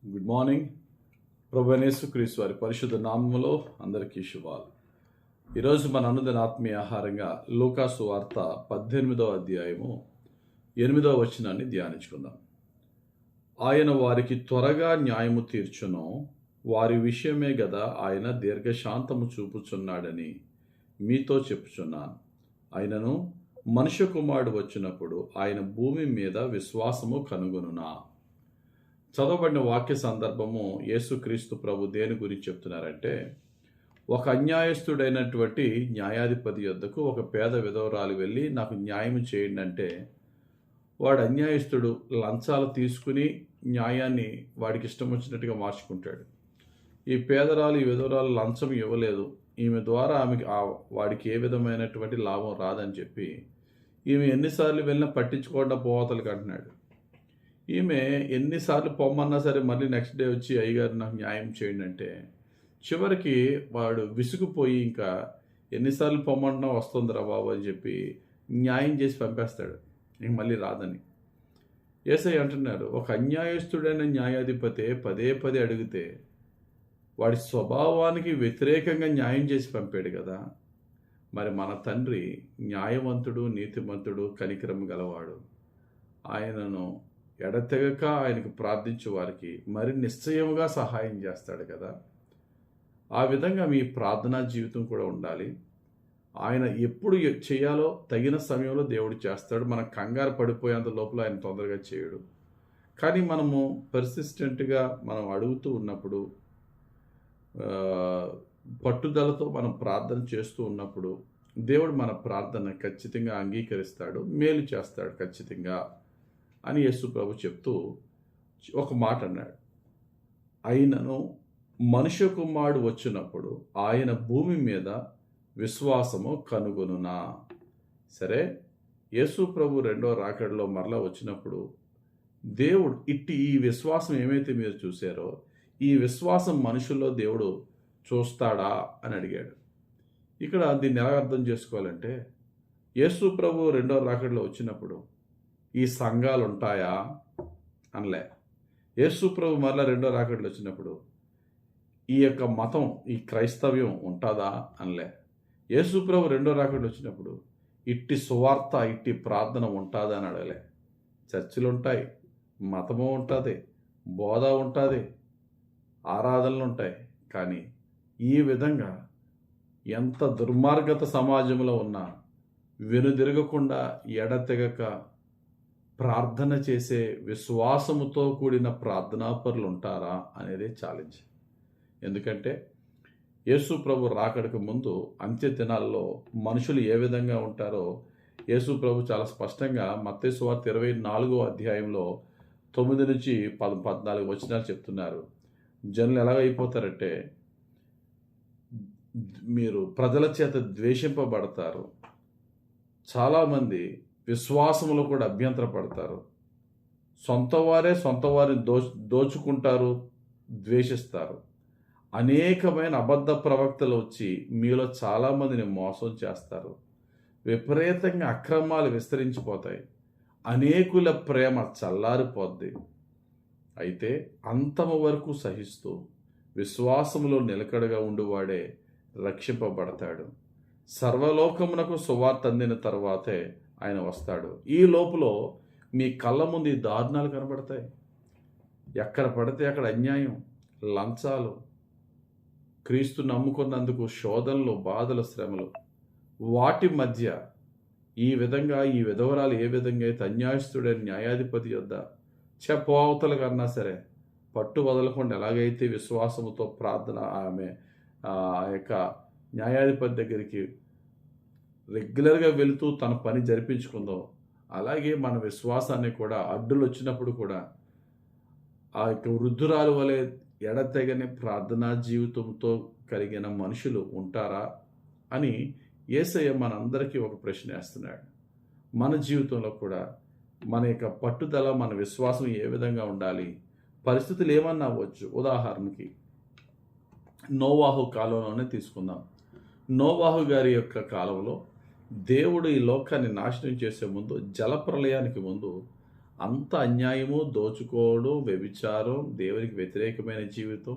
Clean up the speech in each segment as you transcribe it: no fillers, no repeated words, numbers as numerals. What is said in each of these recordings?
Good morning. ప్రభువైన యేసుక్రీస్తు వారి పరిశుద్ధ నామములో అందరికీ శుభాలు. ఈరోజు మన అనుదిన ఆత్మీయ ఆహారంగా లూకాసు వార్త 18వ అధ్యాయము 8వ వచనాన్ని ధ్యానించుకుందాం. ఆయన వారికి త్వరగా న్యాయము తీర్చును, వారి విషయమే గదా ఆయన దీర్ఘశాంతము చూపుచున్నాడని మీతో చెప్పుచున్నాను. ఆయనను మనుష్య కుమారుడు వచ్చినప్పుడు ఆయన భూమి మీద విశ్వాసము కనుగొనునా. చదవబడిన వాక్య సందర్భము యేసుక్రీస్తు ప్రభు దేని గురించి చెప్తున్నారంటే, ఒక అన్యాయస్తుడైనటువంటి న్యాయాధిపతి యొద్దకు ఒక పేద విధవరాలు వెళ్ళి నాకు న్యాయం చేయండి అంటే, వాడు అన్యాయస్తుడు లంచాలు తీసుకుని న్యాయాన్ని వాడికి ఇష్టం వచ్చినట్టుగా మార్చుకుంటాడు. ఈ పేదరాలు ఈ విధవరాలు లంచం ఇవ్వలేదు, ఈమె ద్వారా ఆమెకి వాడికి ఏ విధమైనటువంటి లాభం రాదని చెప్పి ఈమె ఎన్నిసార్లు వెళ్ళినా పట్టించుకోకుండా పోవతలకి అంటున్నాడు. ఈమె ఎన్నిసార్లు పొమ్మన్నా సరే మళ్ళీ నెక్స్ట్ డే వచ్చి అయ్యగారు నాకు న్యాయం చేయండి అంటే, చివరికి వాడు విసుగుపోయి ఇంకా ఎన్నిసార్లు పొమ్మంటున్నా వస్తుందిరా బాబు అని చెప్పి న్యాయం చేసి పంపేస్తాడు, ఇంక మళ్ళీ రాదని. యేసయ్య అంటున్నారు, ఒక అన్యాయస్తుడైన న్యాయాధిపతి పదే పదే అడిగితే వాడి స్వభావానికి వ్యతిరేకంగా న్యాయం చేసి పంపాడు కదా. మరి మన తండ్రి న్యాయవంతుడు, నీతిమంతుడు, కనికరం గలవాడు. ఆయనను ఎడతెగక ఆయనకు ప్రార్థించే వారికి మరి నిశ్చయముగా సహాయం చేస్తాడు కదా. ఆ విధంగా మీ ప్రార్థనా జీవితం కూడా ఉండాలి. ఆయన ఎప్పుడు చేయాలో తగిన సమయంలో దేవుడు చేస్తాడు. మనం కంగారు పడిపోయేంత లోపల ఆయన తొందరగా చేయడు. కానీ మనము పర్సిస్టెంట్గా మనం అడుగుతూ ఉన్నప్పుడు, పట్టుదలతో మనం ప్రార్థన చేస్తూ ఉన్నప్పుడు దేవుడు మన ప్రార్థన ఖచ్చితంగా అంగీకరిస్తాడు, మేలు చేస్తాడు ఖచ్చితంగా అని యేసు ప్రభు చెప్తూ ఒక మాట అన్నాడు. ఆయనను మనుష్య కుమారుడు వచ్చినప్పుడు ఆయన భూమి మీద విశ్వాసము కనుగొనునా. సరే, యేసు ప్రభు రెండో రాకడలో మరలా వచ్చినప్పుడు దేవుడు ఈ విశ్వాసం ఏమైతే మీరు చూసారో ఈ విశ్వాసం మనుషుల్లో దేవుడు చూస్తాడా అని అడిగాడు. ఇక్కడ దీన్ని ఎలా అర్థం చేసుకోవాలంటే, యేసు ప్రభు రెండో రాకడలో వచ్చినప్పుడు ఈ సంఘాలు ఉంటాయా అనలే. యేసు ప్రభు మరలా రెండో రాకడలో వచ్చినప్పుడు ఈ యొక్క మతం, ఈ క్రైస్తవ్యం ఉంటుందా అనలే. యేసు ప్రభు రెండో రాకడలో వచ్చినప్పుడు ఇట్టి సువార్త, ఇట్టి ప్రార్థన ఉంటుందా అని అడగలే. చర్చిలు ఉంటాయి, మతము ఉంటుంది, బోధ ఉంటుంది, ఆరాధనలు ఉంటాయి. కానీ ఈ విధంగా ఎంత దుర్మార్గత సమాజంలో ఉన్నా వెనుదిరగకుండా ఎడతెగక ప్రార్థన చేసే విశ్వాసముతో కూడిన ప్రార్థనాపరులు ఉంటారా అనేది ఛాలెంజ్. ఎందుకంటే యేసు ప్రభు రాకడకు ముందు అంత్య దినాల్లో మనుషులు ఏ విధంగా ఉంటారో యేసు ప్రభు చాలా స్పష్టంగా మత్తయి సువార్త 24వ అధ్యాయంలో 9 నుంచి 14 వచనాలు చెప్తున్నారు. జనులు ఎలాగైపోతారంటే, మీరు ప్రజల చేత ద్వేషింపబడతారు, చాలామంది విశ్వాసములో కూడా అభ్యంతరపడతారు, సొంత వారిని దోచుకుంటారు, ద్వేషిస్తారు. అనేకమైన అబద్ధ ప్రవక్తలు వచ్చి మీలో చాలామందిని మోసం చేస్తారు. విపరీతంగా అక్రమాలు విస్తరించిపోతాయి. అనేకుల ప్రేమ చల్లారిపోద్ది. అయితే అంతము వరకు సహిస్తూ విశ్వాసములో నిలకడగా ఉండువాడే రక్షింపబడతాడు. సర్వలోకమునకు సువార్త అందిన తర్వాతే ఆయన వస్తాడు. ఈ లోపల మీ కళ్ళ ముందు ఈ దారుణాలు కనబడతాయి. ఎక్కడ పడితే అక్కడ అన్యాయం, లంచాలు, క్రీస్తు నమ్ముకున్నందుకు శోధనలు, బాధలు, శ్రమలు. వాటి మధ్య ఈ విధంగా ఈ విధవరాలు ఏ విధంగా అయితే అన్యాయస్తుడైన న్యాయాధిపతి యొద్ద చెప్పవతలు కన్నా సరే పట్టు వదలకుండా ఎలాగైతే విశ్వాసముతో ప్రార్థన ఆమె ఆ యొక్క న్యాయాధిపతి దగ్గరికి రెగ్యులర్గా వెళుతూ తన పని జరిపించుకుందో, అలాగే మన విశ్వాసాన్ని కూడా అడ్డులు వచ్చినప్పుడు కూడా ఆ యొక్క వృద్ధురాలు వలె ఎడతెగని ప్రార్థనా జీవితంతో కలిగిన మనుషులు ఉంటారా అని యేసయ్య మనందరికీ ఒక ప్రశ్న వేస్తున్నాడు. మన జీవితంలో కూడా మన యొక్క పట్టుదల, మన విశ్వాసం ఏ విధంగా ఉండాలి? పరిస్థితులు ఏమన్నా అవ్వచ్చు. ఉదాహరణకి నోవాహు కాలంలోనే తీసుకుందాం. నోవాహు గారి యొక్క కాలంలో దేవుడు ఈ లోకాన్ని నాశనం చేసే ముందు, జలప్రలయానికి ముందు అంత అన్యాయము, దోచుకోవడం, వ్యభిచారం, దేవునికి వ్యతిరేకమైన జీవితం,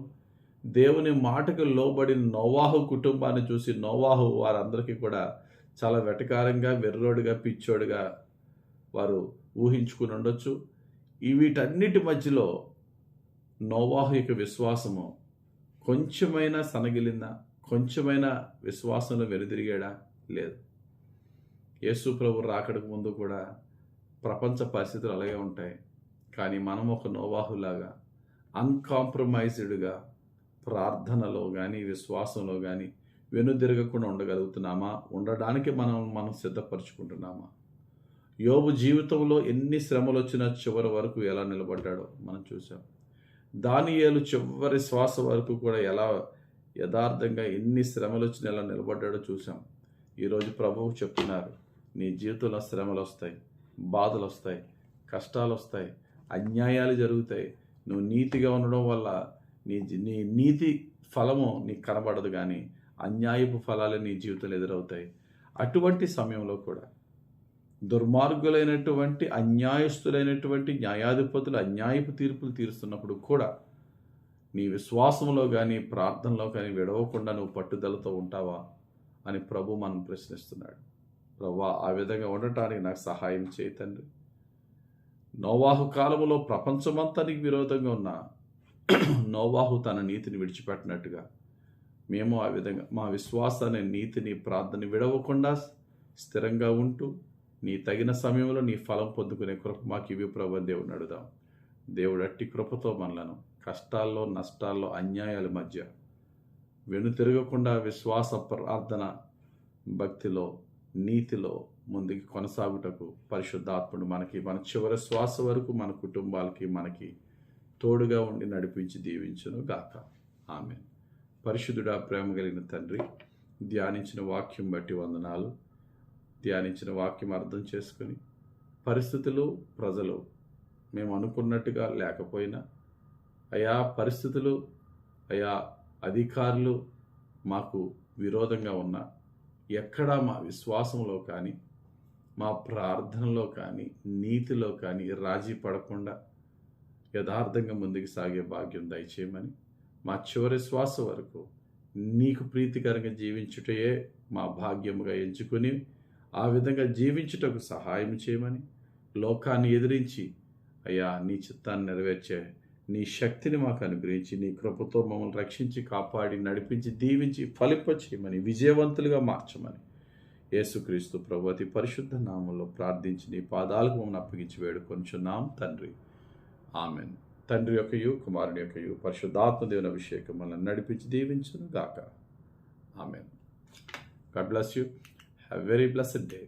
దేవుని మాటకు లోబడిన నోవాహు కుటుంబాన్ని చూసి నోవాహు వారందరికీ కూడా చాలా వెటకారంగా, వెర్రోడుగా, పిచ్చోడుగా వారు ఊహించుకుని ఉండొచ్చు. వీటన్నిటి మధ్యలో నోవాహు యొక్క విశ్వాసము కొంచెమైనా సనగిలిందా? కొంచెమైనా విశ్వాసంలో వెనుదిరిగాడా? లేదు. యేసు ప్రభు రాకడకు ముందు కూడా ప్రపంచ పరిస్థితులు అలాగే ఉంటాయి. కానీ మనం ఒక నోవాహులాగా అన్కాంప్రమైజ్డ్గా ప్రార్థనలో కానీ, విశ్వాసంలో కానీ వెనుదిరగకుండా ఉండగలుగుతున్నామా? ఉండడానికి మనం సిద్ధపరచుకుంటున్నామా? యోబు జీవితంలో ఎన్ని శ్రమలు వచ్చినా చివరి వరకు ఎలా నిలబడ్డాడో మనం చూసాం. దానియేలు చివరి శ్వాస వరకు కూడా ఎలా యథార్థంగా ఎన్ని శ్రమలు వచ్చినా ఎలా నిలబడ్డాడో చూసాం. ఈరోజు ప్రభువు చెప్తున్నారు, నీ జీవితంలో శ్రమలు వస్తాయి, బాధలు వస్తాయి, కష్టాలు వస్తాయి, అన్యాయాలు జరుగుతాయి. నువ్వు నీతిగా ఉండడం వల్ల నీ నీతి ఫలము నీకు కనబడదు, కానీ అన్యాయపు ఫలాలు నీ జీవితంలో ఎదురవుతాయి. అటువంటి సమయంలో కూడా దుర్మార్గులైనటువంటి, అన్యాయస్తులైనటువంటి న్యాయాధిపతులు అన్యాయపు తీర్పులు తీరుస్తున్నప్పుడు కూడా నీ విశ్వాసంలో కానీ, ప్రార్థనలో కానీ విడవకుండా నువ్వు పట్టుదలతో ఉంటావా అని ప్రభు మనం ప్రశ్నిస్తున్నాడు. ప్రభువా, ఆ విధంగా ఉండటానికి నాకు సహాయం చేయి తండ్రి. నోవాహు కాలంలో ప్రపంచమంతా నీకు విరోధంగా ఉన్న నోవాహు తన నీతిని విడిచిపెట్టినట్టుగా మేము ఆ విధంగా మా విశ్వాసాన్ని, నీతిని, ప్రార్థన విడవకుండా స్థిరంగా ఉంటూ నీ తగిన సమయంలో నీ ఫలం పొందుకునే కృప మాకు ఇవి ప్రభు దేవుడిని అడుగుదాం. దేవుడు అట్టి కృపతో మనలను కష్టాల్లో, నష్టాల్లో, అన్యాయాల మధ్య వెనుతిరగకుండా విశ్వాస, ప్రార్థన, భక్తిలో, నీతిలో ముందుకు కొనసాగుటకు పరిశుద్ధాత్ముడు మన చివరి శ్వాస వరకు మన కుటుంబాలకి, మనకి తోడుగా ఉండి నడిపించి దీవించును గాక. ఆమేన్. పరిశుద్ధుడా, ప్రేమ కలిగిన తండ్రి, ధ్యానించిన వాక్యం బట్టి వందనాలు. ధ్యానించిన వాక్యం అర్థం చేసుకుని పరిస్థితులు, ప్రజలు మేము అనుకున్నట్టుగా లేకపోయినా, అయా పరిస్థితులు, అయా అధికారులు మాకు విరోధంగా ఉన్నా, ఎక్కడా మా విశ్వాసంలో కానీ, మా ప్రార్థనలో కానీ, నీతిలో కానీ రాజీ పడకుండా యథార్థంగా ముందుకు సాగే భాగ్యం దయచేయమని, మా చివరి శ్వాస వరకు నీకు ప్రీతికరంగా జీవించుటయే మా భాగ్యముగా ఎంచుకుని ఆ విధంగా జీవించుటకు సహాయం చేయమని, లోకాన్ని ఎదిరించి అయ్యా నీ చిత్తాన్ని నెరవేర్చే నీ శక్తిని మాకు అనుగ్రహించి, నీ కృపతో మమ్మల్ని రక్షించి, కాపాడి, నడిపించి, దీవించి, ఫలింపచేయమని, విజయవంతులుగా మార్చమని యేసుక్రీస్తు ప్రభు అతి పరిశుద్ధ నామంలో ప్రార్థించి నీ పాదాలకు మమ్మల్ని అప్పగించి వేడుకొంచున్నాం తండ్రి. ఆమెన్. తండ్రి యొక్కయు, కుమారుని యొక్కయు, పరిశుద్ధాత్మ దేవుని అభిషేకం మనల్ని నడిపించి దీవించును గాక. Amen. God bless you. Have very blessed day.